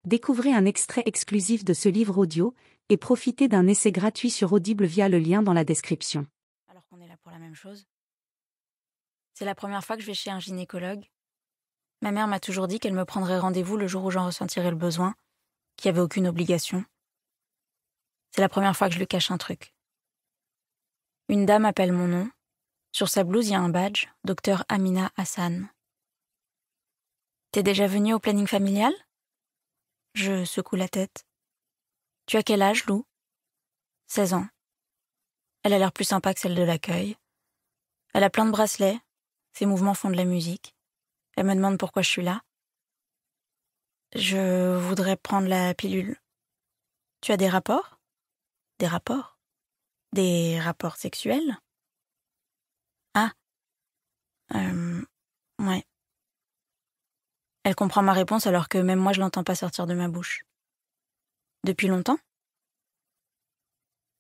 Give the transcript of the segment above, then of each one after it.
Découvrez un extrait exclusif de ce livre audio et profitez d'un essai gratuit sur Audible via le lien dans la description. Alors qu'on est là pour la même chose. C'est la première fois que je vais chez un gynécologue. Ma mère m'a toujours dit qu'elle me prendrait rendez-vous le jour où j'en ressentirais le besoin, qu'il n'y avait aucune obligation. C'est la première fois que je lui cache un truc. Une dame appelle mon nom. Sur sa blouse, il y a un badge, Dr Amina Hassan. T'es déjà venue au planning familial ? Je secoue la tête. Tu as quel âge, Lou ? 16 ans. Elle a l'air plus sympa que celle de l'accueil. Elle a plein de bracelets. Ses mouvements font de la musique. Elle me demande pourquoi je suis là. Je voudrais prendre la pilule. Tu as des rapports ? Des rapports ? Des rapports sexuels ? Ah. Ouais. Elle comprend ma réponse alors que même moi je l'entends pas sortir de ma bouche. Depuis longtemps ?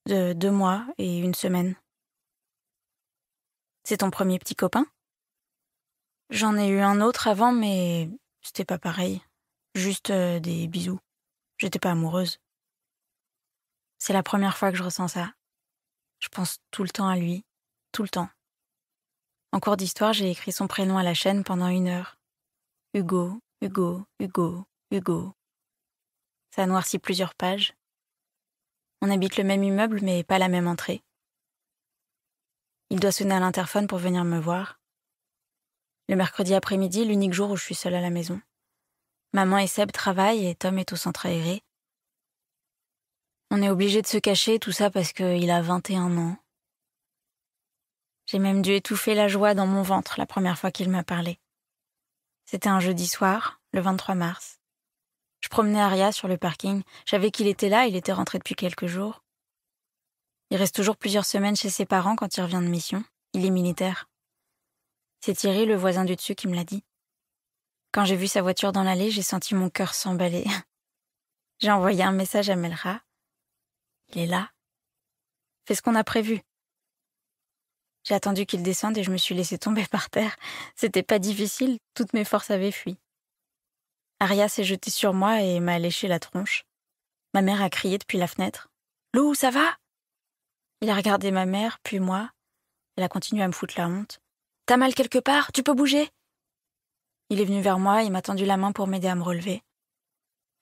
De 2 mois et 1 semaine. C'est ton premier petit copain ? J'en ai eu un autre avant, mais c'était pas pareil. Juste des bisous. J'étais pas amoureuse. C'est la première fois que je ressens ça. Je pense tout le temps à lui. Tout le temps. En cours d'histoire, j'ai écrit son prénom à la chaîne pendant 1 heure. Hugo, Hugo, Hugo, Hugo. Ça a noirci plusieurs pages. On habite le même immeuble, mais pas la même entrée. Il doit sonner à l'interphone pour venir me voir. Le mercredi après-midi, l'unique jour où je suis seule à la maison. Maman et Seb travaillent et Tom est au centre aéré. On est obligé de se cacher, tout ça parce qu'il a 21 ans. J'ai même dû étouffer la joie dans mon ventre la première fois qu'il m'a parlé. C'était un jeudi soir, le 23 mars. Je promenais Aria sur le parking. Je savais qu'il était là, il était rentré depuis quelques jours. Il reste toujours plusieurs semaines chez ses parents quand il revient de mission. Il est militaire. C'est Thierry, le voisin du dessus, qui me l'a dit. Quand j'ai vu sa voiture dans l'allée, j'ai senti mon cœur s'emballer. J'ai envoyé un message à Melra. Il est là. Fais ce qu'on a prévu. J'ai attendu qu'il descende et je me suis laissée tomber par terre. C'était pas difficile, toutes mes forces avaient fui. Aria s'est jetée sur moi et m'a léché la tronche. Ma mère a crié depuis la fenêtre. « Lou, ça va ?» Il a regardé ma mère, puis moi. Elle a continué à me foutre la honte. « T'as mal quelque part ? Tu peux bouger ?» Il est venu vers moi, il m'a tendu la main pour m'aider à me relever.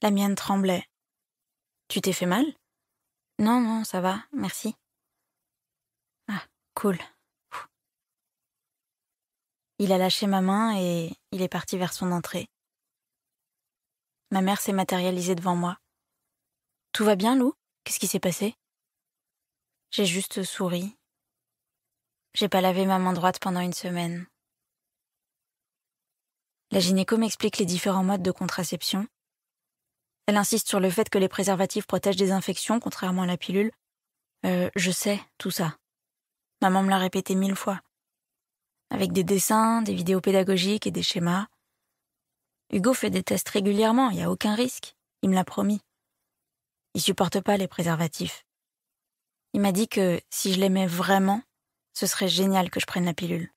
La mienne tremblait. « Tu t'es fait mal ? » « Non, non, ça va, merci. » Ah, cool. Il a lâché ma main et il est parti vers son entrée. Ma mère s'est matérialisée devant moi. « Tout va bien, Lou ? Qu'est-ce qui s'est passé ?» J'ai juste souri. J'ai pas lavé ma main droite pendant 1 semaine. La gynéco m'explique les différents modes de contraception. Elle insiste sur le fait que les préservatifs protègent des infections, contrairement à la pilule. Je sais, tout ça. Maman me l'a répété 1000 fois. Avec des dessins, des vidéos pédagogiques et des schémas. Hugo fait des tests régulièrement, il n'y a aucun risque. Il me l'a promis. Il supporte pas les préservatifs. Il m'a dit que si je l'aimais vraiment, ce serait génial que je prenne la pilule.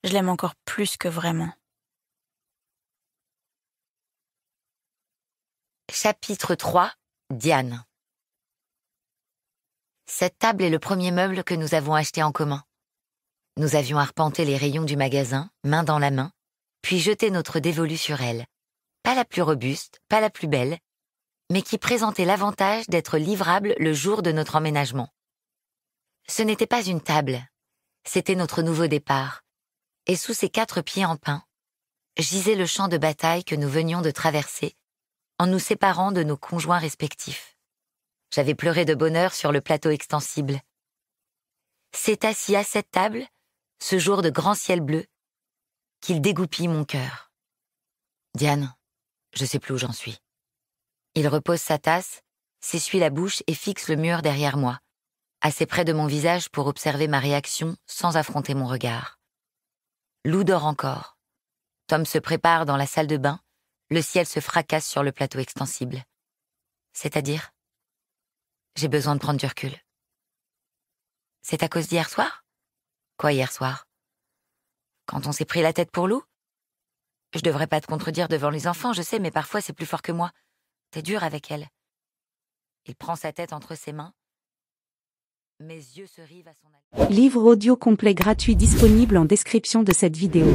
Je l'aime encore plus que vraiment. Chapitre 3. Diane. Cette table est le premier meuble que nous avons acheté en commun. Nous avions arpenté les rayons du magasin, main dans la main, puis jeté notre dévolu sur elle. Pas la plus robuste, pas la plus belle, mais qui présentait l'avantage d'être livrable le jour de notre emménagement. Ce n'était pas une table, c'était notre nouveau départ, et sous ses 4 pieds en pin, gisait le champ de bataille que nous venions de traverser, en nous séparant de nos conjoints respectifs. J'avais pleuré de bonheur sur le plateau extensible. C'est assis à cette table, ce jour de grand ciel bleu, qu'il dégoupille mon cœur. Diane, je sais plus où j'en suis. Il repose sa tasse, s'essuie la bouche et fixe le mur derrière moi, assez près de mon visage pour observer ma réaction sans affronter mon regard. Lou dort encore. Tom se prépare dans la salle de bain, le ciel se fracasse sur le plateau extensible. C'est-à-dire ? J'ai besoin de prendre du recul. C'est à cause d'hier soir ? Quoi hier soir ? Quand on s'est pris la tête pour Lou ? Je devrais pas te contredire devant les enfants, je sais, mais parfois c'est plus fort que moi. C'est dur avec elle. Il prend sa tête entre ses mains. Mes yeux se rivent à son... Livre audio complet gratuit disponible en description de cette vidéo.